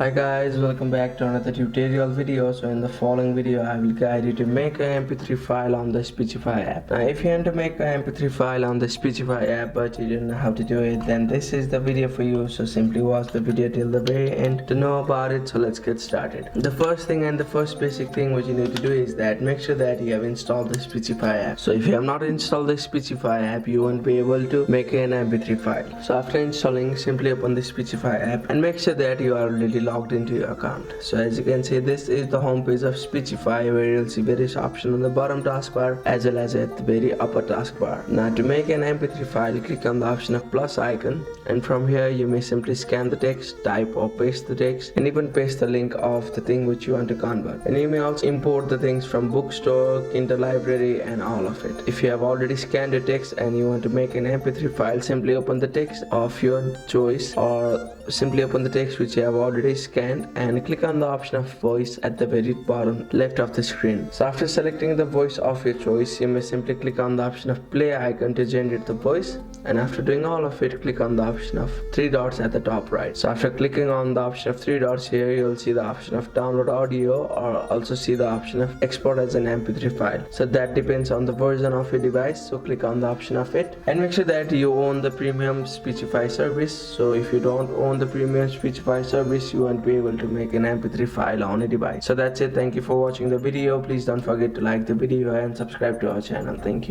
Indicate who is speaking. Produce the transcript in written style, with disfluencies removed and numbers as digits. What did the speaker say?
Speaker 1: Hi guys, welcome back to another tutorial video. So in the following video I will guide you to make an MP3 file on the Speechify app. Now if you want to make an MP3 file on the Speechify app but you don't know how to do it, then this is the video for you. So simply watch the video till the very end to know about it. So let's get started. The first thing and the first basic thing what you need to do is that make sure that you have installed the Speechify app. So if you have not installed the Speechify app, you won't be able to make an MP3 file. So after installing, simply open the Speechify app and make sure that you are already logged into your account. So as you can see, this is the home page of Speechify, where you'll see various options on the bottom taskbar as well as at the very upper taskbar. Now to make an MP3 file, click on the option of plus icon, and from here you may simply scan the text, type or paste the text, and even paste the link of the thing which you want to convert. And you may also import the things from bookstore, Kindle library and all of it. If you have already scanned your text and you want to make an MP3 file, simply open the text of your choice or simply open the text which you have already scanned and click on the option of voice at the very bottom left of the screen. So after selecting the voice of your choice, you may simply click on the option of play icon to generate the voice, and after doing all of it, click on the option of three dots at the top right. So after clicking on the option of three dots here, you'll see the option of download audio or also see the option of export as an MP3 file. So that depends on the version of your device, so click on the option of it and make sure that you own the premium Speechify service. So if you don't own the premium Speechify service, you won't be able to make an MP3 file on a device. So that's it. Thank you for watching the video. Please don't forget to like the video and subscribe to our channel. Thank you.